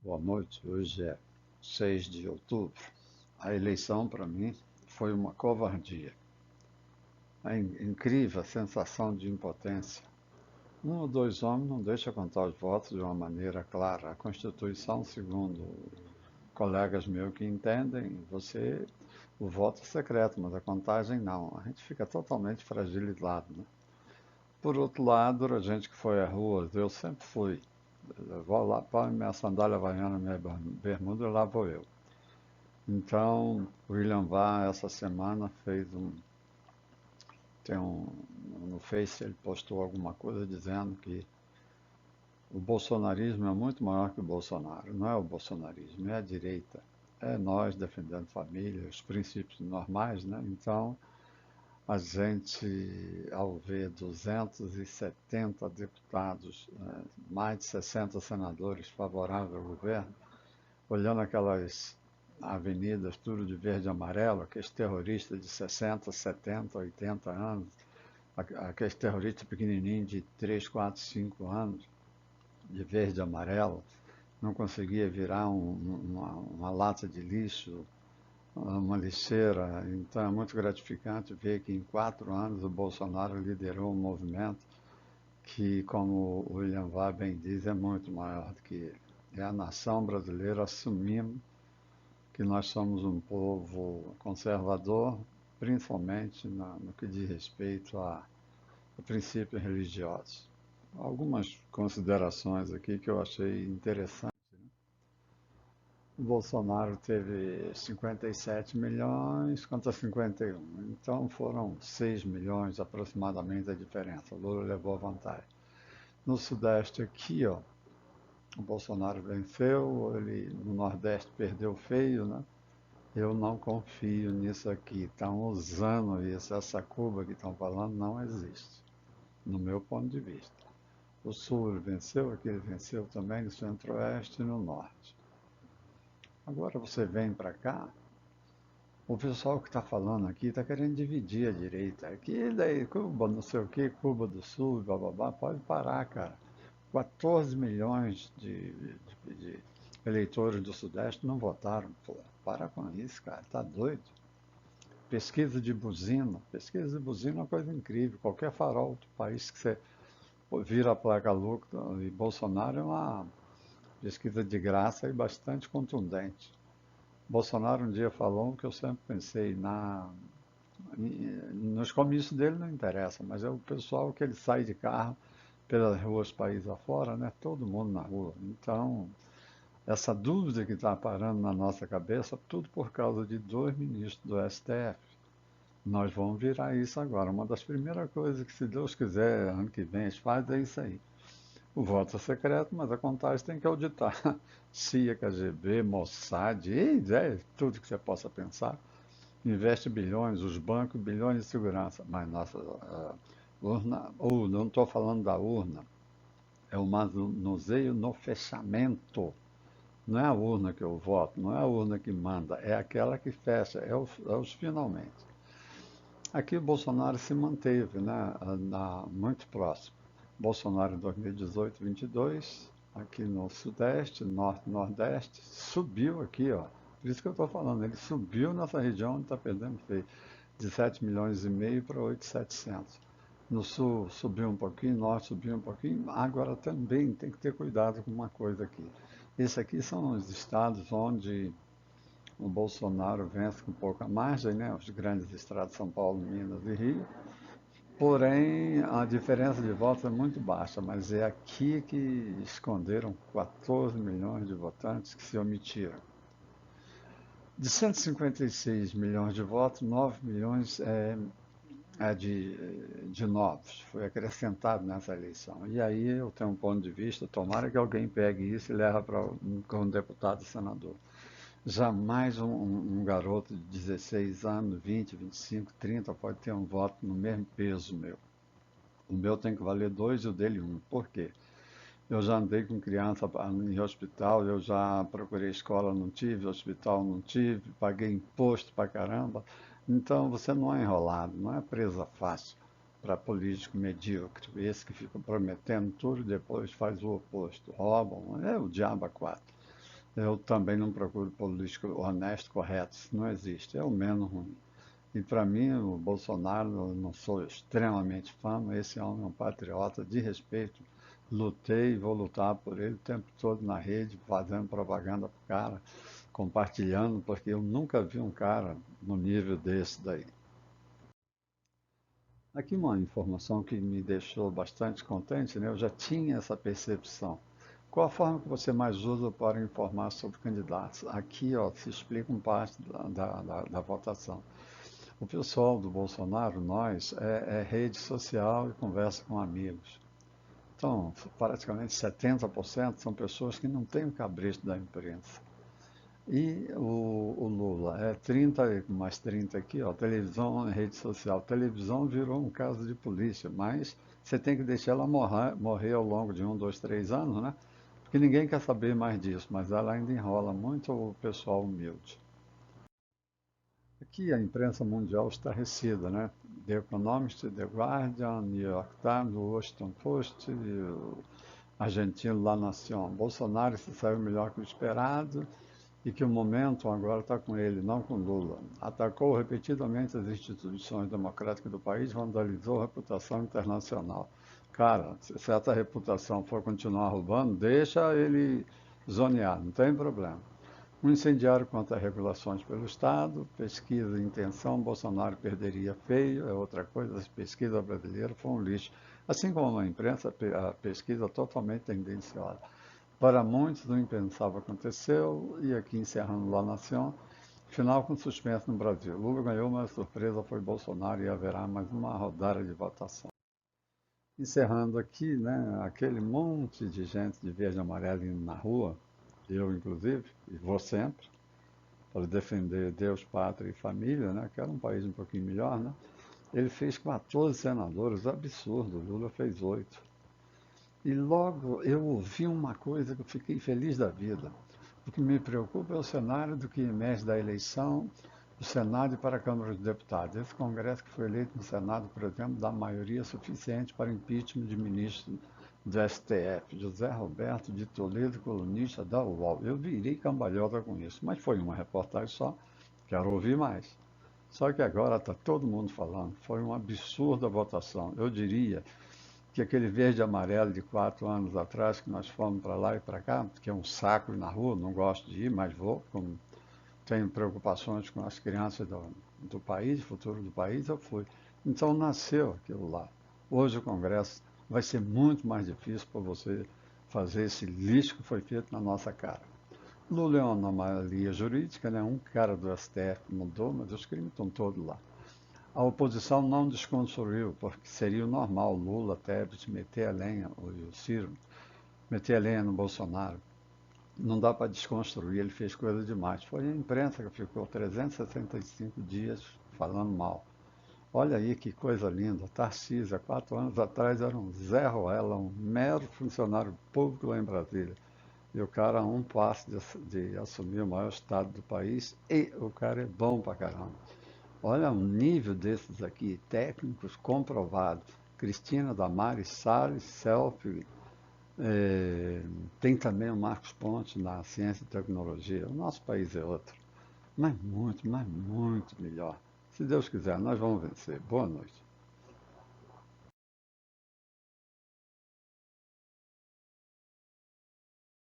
Boa noite. Hoje é 6 de outubro. A eleição, para mim, foi uma covardia. É incrível a sensação de impotência. Um ou dois homens não deixam contar os votos de uma maneira clara. A Constituição, segundo colegas meus que entendem, o voto é secreto, mas a contagem não. A gente fica totalmente fragilizado, né? Por outro lado, a gente que foi à rua, eu sempre fui. Eu vou lá, põe minha sandália havaiana, minha bermuda, lá vou eu. Então, o William Vac, essa semana, no Face, ele postou alguma coisa dizendo que o bolsonarismo é muito maior que o Bolsonaro. Não é o bolsonarismo, é a direita. É nós defendendo família, os princípios normais, né? Então, a gente, ao ver 270 deputados, mais de 60 senadores favoráveis ao governo, olhando aquelas avenidas, tudo de verde e amarelo, aqueles terroristas de 60, 70, 80 anos, aqueles terroristas pequenininhos de 3, 4, 5 anos, de verde e amarelo, não conseguia virar uma lata de lixo, uma lixeira. Então é muito gratificante ver que em 4 anos o Bolsonaro liderou um movimento que, como o William Vac bem diz, é muito maior do que ele. É a nação brasileira assumindo que nós somos um povo conservador, principalmente no que diz respeito a princípios religiosos. Algumas considerações aqui que eu achei interessantes. O Bolsonaro teve 57 milhões contra 51. Então foram 6 milhões aproximadamente a diferença. O Lula levou a vantagem. No Sudeste aqui, ó, o Bolsonaro venceu, ele no Nordeste perdeu feio, né? Eu não confio nisso aqui. Estão usando isso. Essa Cuba que estão falando não existe, no meu ponto de vista. O Sul venceu, aqui ele venceu também, no Centro-Oeste e no Norte. Agora você vem para cá, o pessoal que está falando aqui está querendo dividir a direita. Aqui, daí, Cuba, não sei o que, Cuba do Sul, blá, pode parar, cara. 14 milhões de eleitores do Sudeste não votaram. Pô, para com isso, cara, tá doido? Pesquisa de buzina é uma coisa incrível. Qualquer farol do país que você vira a placa louca e Bolsonaro é uma pesquisa de graça e bastante contundente. Bolsonaro um dia falou que eu sempre pensei nos comícios dele não interessa, mas é o pessoal que ele sai de carro pelas ruas país afora, né? Todo mundo na rua. Então, essa dúvida que está parando na nossa cabeça, tudo por causa de dois ministros do STF. Nós vamos virar isso agora. Uma das primeiras coisas que, se Deus quiser, ano que vem, a gente faz é isso aí. O voto é secreto, mas a contagem tem que auditar. CIA, KGB, Mossad, tudo que você possa pensar. Investe bilhões, os bancos, bilhões de segurança. Mas nossa urna, ou não estou falando da urna, é o manuseio no fechamento. Não é a urna que eu voto, não é a urna que manda, é aquela que fecha, é os finalmente. Aqui o Bolsonaro se manteve, né, muito próximo. Bolsonaro em 2018, 22, aqui no Sudeste, Norte, Nordeste, subiu aqui, ó. Por isso que eu estou falando, ele subiu nessa região onde está perdendo feio, de 7 milhões e meio para 8,700. No Sul subiu um pouquinho, Norte subiu um pouquinho. Agora também tem que ter cuidado com uma coisa aqui. Esse aqui são os estados onde o Bolsonaro vence com pouca margem, né? Os grandes estados São Paulo, Minas e Rio. Porém, a diferença de votos é muito baixa, mas é aqui que esconderam 14 milhões de votantes que se omitiram. De 156 milhões de votos, 9 milhões de novos, foi acrescentado nessa eleição. E aí eu tenho um ponto de vista, tomara que alguém pegue isso e leve para um deputado e senador. Jamais um garoto de 16 anos, 20, 25, 30 pode ter um voto no mesmo peso meu. O meu tem que valer dois e o dele um. Por quê? Eu já andei com criança em hospital, eu já procurei escola, não tive, hospital não tive, paguei imposto pra caramba. Então você não é enrolado, não é presa fácil para político medíocre, esse que fica prometendo tudo e depois faz o oposto, roubam, é o diabo a quatro. Eu também não procuro político honesto, correto, isso não existe, é o menos ruim. E para mim, o Bolsonaro, eu não sou extremamente fã, mas esse homem é um patriota de respeito. Lutei e vou lutar por ele o tempo todo na rede, fazendo propaganda pro cara, compartilhando, porque eu nunca vi um cara no nível desse daí. Aqui uma informação que me deixou bastante contente, né? Eu já tinha essa percepção. Qual a forma que você mais usa para informar sobre candidatos? Aqui, ó, se explica um parte da votação. O pessoal do Bolsonaro, nós, é rede social e conversa com amigos. Então, praticamente 70% são pessoas que não têm o cabresto da imprensa. E o Lula é 30 mais 30 aqui, ó, televisão, rede social. Televisão virou um caso de polícia, mas você tem que deixar ela morrer ao longo de 1, 2, 3 anos, né? Porque ninguém quer saber mais disso, mas ela ainda enrola muito o pessoal humilde. Aqui a imprensa mundial estarrecida, né? The Economist, The Guardian, New York Times, Washington Post, o argentino La Nación. Bolsonaro se saiu melhor que o esperado e que o momento agora está com ele, não com Lula. Atacou repetidamente as instituições democráticas do país, vandalizou a reputação internacional. Cara, se essa reputação for continuar roubando, deixa ele zonear, não tem problema. Um incendiário contra regulações pelo Estado, pesquisa e intenção, Bolsonaro perderia feio, é outra coisa, as pesquisas brasileiras foram um lixo. Assim como a imprensa, a pesquisa totalmente tendenciosa. Para muitos, o impensável aconteceu, e aqui encerrando La Nación, final com suspenso no Brasil. Lula ganhou, mas a surpresa foi Bolsonaro e haverá mais uma rodada de votação. Encerrando aqui, né, aquele monte de gente de verde e amarelo indo na rua, eu inclusive, e vou sempre, para defender Deus, pátria e família, né, que era um país um pouquinho melhor, né, ele fez 14 senadores, absurdo, Lula fez 8. E logo eu ouvi uma coisa que eu fiquei feliz da vida. O que me preocupa é o cenário do que emerge da eleição do Senado e para a Câmara dos Deputados. Esse Congresso que foi eleito no Senado, por exemplo, dá maioria suficiente para impeachment de ministro do STF, José Roberto de Toledo, colunista da UOL. Eu virei cambalhota com isso, mas foi uma reportagem só, quero ouvir mais. Só que agora está todo mundo falando, foi uma absurda votação. Eu diria que aquele verde e amarelo de 4 anos atrás, que nós fomos para lá e para cá, que é um saco na rua, não gosto de ir, mas vou, como tenho preocupações com as crianças do país, futuro do país, eu fui. Então nasceu aquilo lá. Hoje o Congresso vai ser muito mais difícil para você fazer esse lixo que foi feito na nossa cara. Lula é uma anomalia jurídica, né? Um cara do STF mudou, mas os crimes estão todos lá. A oposição não desconstruiu, porque seria o normal Lula, Tebet, meter a lenha, o Ciro, meter a lenha no Bolsonaro. Não dá para desconstruir, ele fez coisa demais. Foi a imprensa que ficou 365 dias falando mal. Olha aí que coisa linda. Tarcísio, há 4 anos atrás, era um Zé Ruela, um mero funcionário público lá em Brasília. E o cara a um passo de assumir o maior estado do país, e o cara é bom pra caramba. Olha o nível desses aqui, técnicos comprovados. Cristina Damares Salles, selfie. Tem também o Marcos Pontes na ciência e tecnologia. O nosso país é outro, mas muito melhor. Se Deus quiser, nós vamos vencer. Boa noite.